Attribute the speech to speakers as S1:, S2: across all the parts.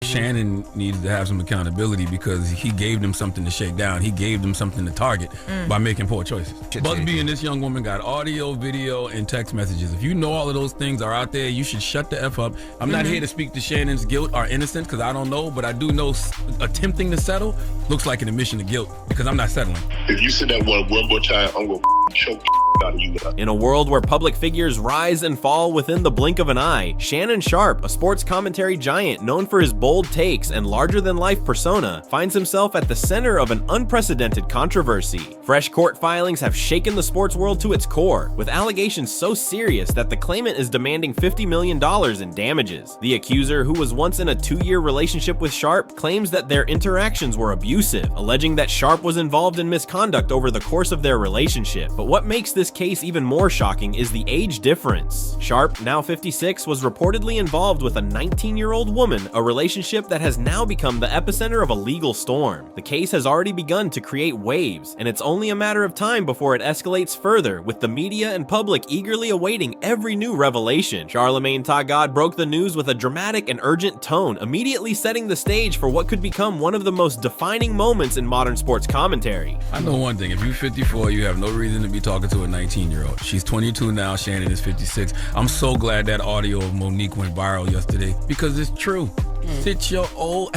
S1: Shannon needed to have some accountability because he gave them something to shake down. He gave them something to target by making poor choices. Busby and this young woman got audio, video, and text messages. If you know all of those things are out there, you should shut the F up. I'm not here to speak to Shannon's guilt or innocence because I don't know, but I do know attempting to settle looks like an admission of guilt because I'm not settling.
S2: If you said that one more time, I'm going to choke out of you.
S3: In a world where public figures rise and fall within the blink of an eye, Shannon Sharpe, a sports commentary giant known for his bold takes and larger-than-life persona, finds himself at the center of an unprecedented controversy. Fresh court filings have shaken the sports world to its core, with allegations so serious that the claimant is demanding $50 million in damages. The accuser, who was once in a 2-year relationship with Sharpe, claims that their interactions were abusive, alleging that Sharpe was involved in misconduct over the course of their relationship. But what makes this case even more shocking is the age difference. Sharpe, now 56, was reportedly involved with a 19-year-old woman, a relationship that has now become the epicenter of a legal storm. The case has already begun to create waves, and it's only a matter of time before it escalates further, with the media and public eagerly awaiting every new revelation. Charlemagne Tha God broke the news with a dramatic and urgent tone, immediately setting the stage for what could become one of the most defining moments in modern sports commentary.
S1: I know one thing, if you're 54, you have no reason to be talking to a 19-year-old. She's 22 now, Shannon is 56. I'm so glad that audio of Monique went viral yesterday because it's true. Sit your old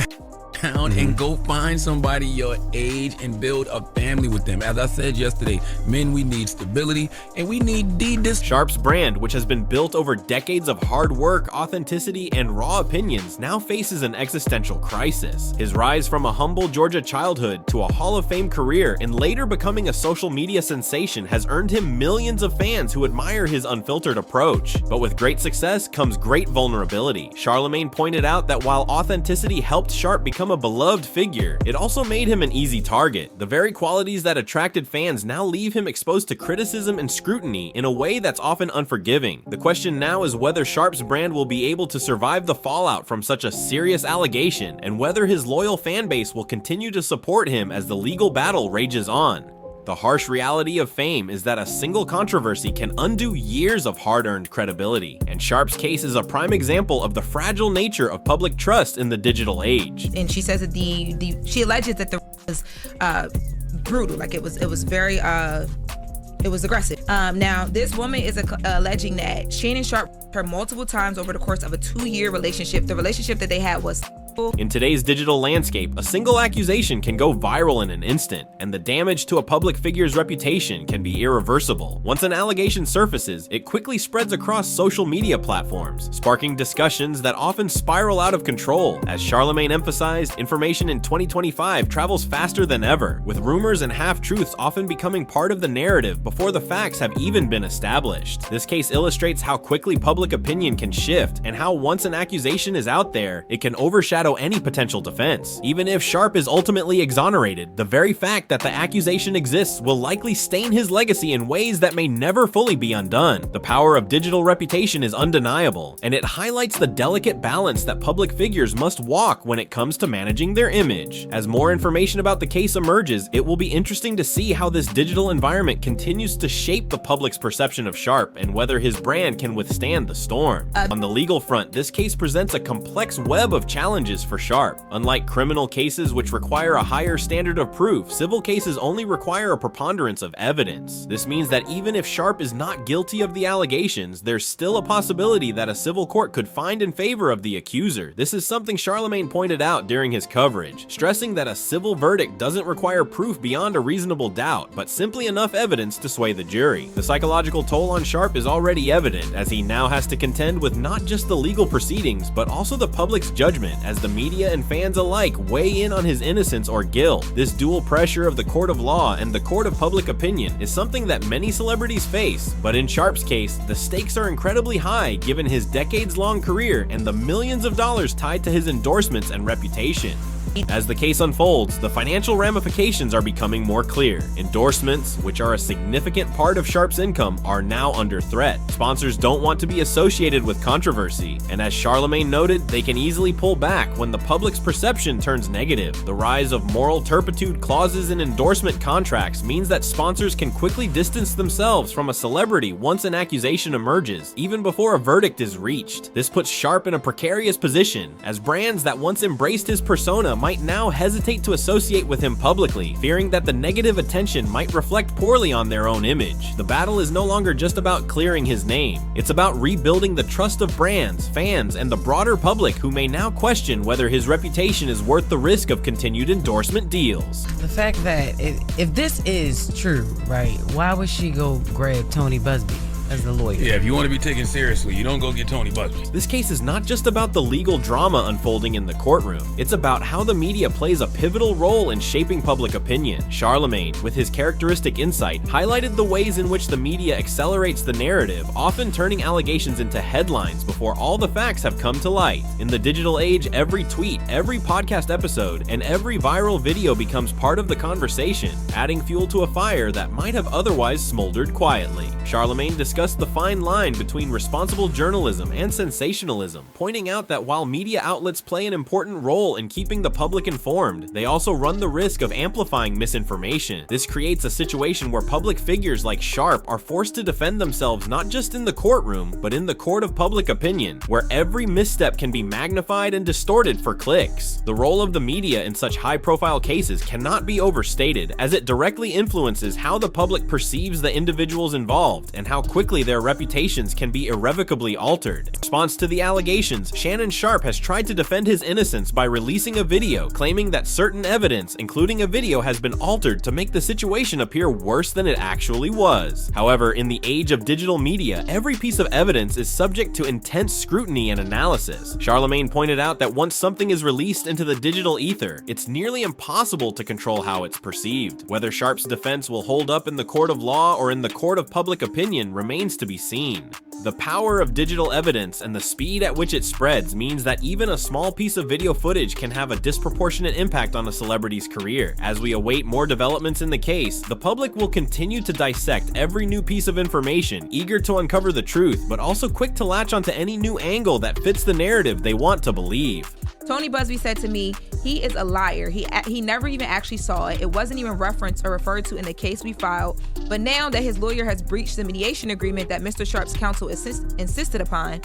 S1: down and go find somebody your age and build a family with them. As I said yesterday, men, we need stability and we need this.
S3: Sharpe's brand, which has been built over decades of hard work, authenticity, and raw opinions, now faces an existential crisis. His rise from a humble Georgia childhood to a Hall of Fame career and later becoming a social media sensation has earned him millions of fans who admire his unfiltered approach. But with great success comes great vulnerability. Charlemagne pointed out that while authenticity helped Sharpe become a beloved figure, it also made him an easy target. The very qualities that attracted fans now leave him exposed to criticism and scrutiny in a way that's often unforgiving. The question now is whether Sharpe's brand will be able to survive the fallout from such a serious allegation, and whether his loyal fan base will continue to support him as the legal battle rages on. The harsh reality of fame is that a single controversy can undo years of hard-earned credibility, and Sharpe's case is a prime example of the fragile nature of public trust in the digital age.
S4: And she says that she alleges that the was brutal, like it was very it was aggressive. Now, this woman is alleging that Shannon Sharpe her multiple times over the course of a 2-year relationship. The relationship that they had was
S3: in today's digital landscape, a single accusation can go viral in an instant, and the damage to a public figure's reputation can be irreversible. Once an allegation surfaces, it quickly spreads across social media platforms, sparking discussions that often spiral out of control. As Charlemagne emphasized, information in 2025 travels faster than ever, with rumors and half-truths often becoming part of the narrative before the facts have even been established. This case illustrates how quickly public opinion can shift, and how once an accusation is out there, it can overshadow any potential defense. Even if Sharpe is ultimately exonerated, the very fact that the accusation exists will likely stain his legacy in ways that may never fully be undone. The power of digital reputation is undeniable, and it highlights the delicate balance that public figures must walk when it comes to managing their image. As more information about the case emerges, it will be interesting to see how this digital environment continues to shape the public's perception of Sharpe and whether his brand can withstand the storm. On the legal front, this case presents a complex web of challenges for Sharpe. Unlike criminal cases which require a higher standard of proof, civil cases only require a preponderance of evidence. This means that even if Sharpe is not guilty of the allegations, there's still a possibility that a civil court could find in favor of the accuser. This is something Charlemagne pointed out during his coverage, stressing that a civil verdict doesn't require proof beyond a reasonable doubt, but simply enough evidence to sway the jury. The psychological toll on Sharpe is already evident, as he now has to contend with not just the legal proceedings, but also the public's judgment, as the media and fans alike weigh in on his innocence or guilt. This dual pressure of the court of law and the court of public opinion is something that many celebrities face, but in Sharpe's case, the stakes are incredibly high given his decades-long career and the millions of dollars tied to his endorsements and reputation. As the case unfolds, the financial ramifications are becoming more clear. Endorsements, which are a significant part of Sharpe's income, are now under threat. Sponsors don't want to be associated with controversy, and as Charlemagne noted, they can easily pull back, back when the public's perception turns negative. The rise of moral turpitude clauses in endorsement contracts means that sponsors can quickly distance themselves from a celebrity once an accusation emerges, even before a verdict is reached. This puts Sharpe in a precarious position, as brands that once embraced his persona might now hesitate to associate with him publicly, fearing that the negative attention might reflect poorly on their own image. The battle is no longer just about clearing his name. It's about rebuilding the trust of brands, fans, and the broader public who may now question whether his reputation is worth the risk of continued endorsement deals.
S5: The fact that if this is true, right, why would she go grab Tony Busby as the lawyer?
S1: Yeah, if you want to be taken seriously, you don't go get Tony Busby.
S3: This case is not just about the legal drama unfolding in the courtroom. It's about how the media plays a pivotal role in shaping public opinion. Charlamagne, with his characteristic insight, highlighted the ways in which the media accelerates the narrative, often turning allegations into headlines before all the facts have come to light. In the digital age, every tweet, every podcast episode, and every viral video becomes part of the conversation, adding fuel to a fire that might have otherwise smoldered quietly. Charlamagne discussed the fine line between responsible journalism and sensationalism, pointing out that while media outlets play an important role in keeping the public informed, they also run the risk of amplifying misinformation. This creates a situation where public figures like Sharpe are forced to defend themselves not just in the courtroom, but in the court of public opinion, where every misstep can be magnified and distorted for clicks. The role of the media in such high-profile cases cannot be overstated, as it directly influences how the public perceives the individuals involved and how quickly their reputations can be irrevocably altered. In response to the allegations, Shannon Sharpe has tried to defend his innocence by releasing a video claiming that certain evidence, including a video, has been altered to make the situation appear worse than it actually was. However, in the age of digital media, every piece of evidence is subject to intense scrutiny and analysis. Charlamagne pointed out that once something is released into the digital ether, it's nearly impossible to control how it's perceived. Whether Sharpe's defense will hold up in the court of law or in the court of public opinion remains to be seen. The power of digital evidence and the speed at which it spreads means that even a small piece of video footage can have a disproportionate impact on a celebrity's career. As we await more developments in the case, the public will continue to dissect every new piece of information, eager to uncover the truth, but also quick to latch onto any new angle that fits the narrative they want to believe.
S4: Tony Busby said to me, he is a liar. He never even actually saw it. It wasn't even referenced or referred to in the case we filed. But now that his lawyer has breached the mediation agreement that Mr. Sharpe's counsel insisted upon,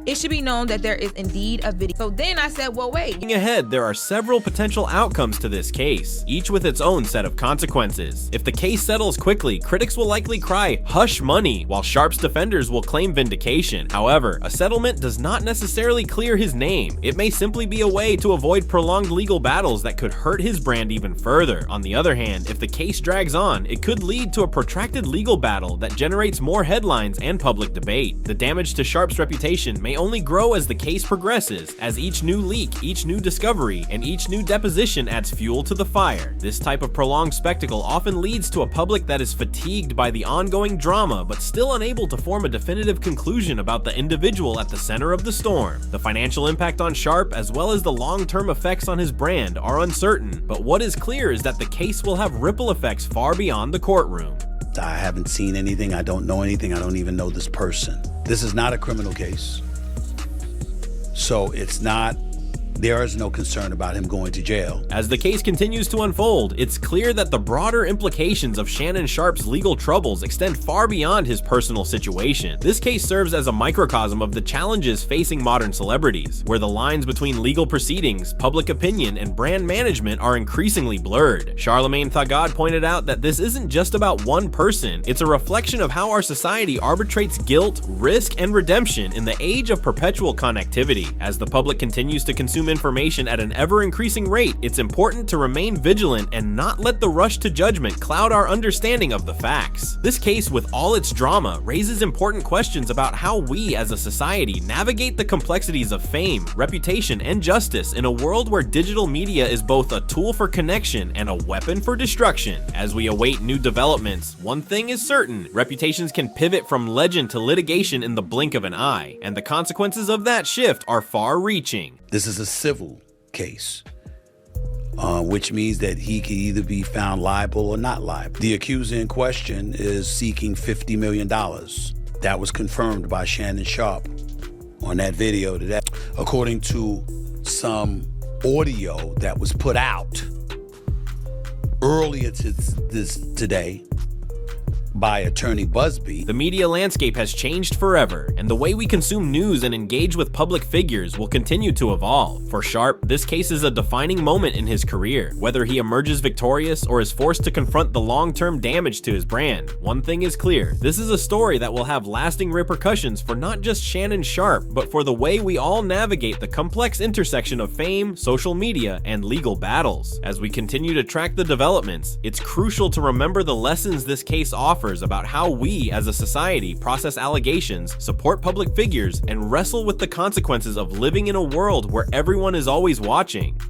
S4: it should be known that there is indeed a video. So then I said, well, wait.
S3: Looking ahead, there are several potential outcomes to this case, each with its own set of consequences. If the case settles quickly, critics will likely cry, "Hush money," while Sharpe's defenders will claim vindication. However, a settlement does not necessarily clear his name. It may simply be a way to avoid prolonged legal battles that could hurt his brand even further. On the other hand, if the case drags on, it could lead to a protracted legal battle that generates more headlines and public debate. The damage to Sharpe's reputation may only grow as the case progresses, as each new leak, each new discovery, and each new deposition adds fuel to the fire. This type of prolonged spectacle often leads to a public that is fatigued by the ongoing drama but still unable to form a definitive conclusion about the individual at the center of the storm. The financial impact on Sharpe, as well as the long-term effects on his brand, are uncertain, but what is clear is that the case will have ripple effects far beyond the courtroom.
S6: I haven't seen anything, I don't know anything, I don't even know this person. This is not a criminal case. So there is no concern about him going to jail.
S3: As the case continues to unfold, it's clear that the broader implications of Shannon Sharpe's legal troubles extend far beyond his personal situation. This case serves as a microcosm of the challenges facing modern celebrities, where the lines between legal proceedings, public opinion, and brand management are increasingly blurred. Charlemagne Tha God pointed out that this isn't just about one person, it's a reflection of how our society arbitrates guilt, risk, and redemption in the age of perpetual connectivity. As the public continues to consume information at an ever-increasing rate, it's important to remain vigilant and not let the rush to judgment cloud our understanding of the facts. This case, with all its drama, raises important questions about how we as a society navigate the complexities of fame, reputation, and justice in a world where digital media is both a tool for connection and a weapon for destruction. As we await new developments, one thing is certain: reputations can pivot from legend to litigation in the blink of an eye, and the consequences of that shift are far-reaching.
S6: This is a civil case, which means that he can either be found liable or not liable. The accuser in question is seeking $50 million. That was confirmed by Shannon Sharpe on that video today. According to some audio that was put out earlier today by attorney Busby.
S3: The media landscape has changed forever, and the way we consume news and engage with public figures will continue to evolve. For Sharpe, this case is a defining moment in his career. Whether he emerges victorious or is forced to confront the long-term damage to his brand, one thing is clear: this is a story that will have lasting repercussions for not just Shannon Sharpe, but for the way we all navigate the complex intersection of fame, social media, and legal battles. As we continue to track the developments, it's crucial to remember the lessons this case offers about how we as a society process allegations, support public figures, and wrestle with the consequences of living in a world where everyone is always watching.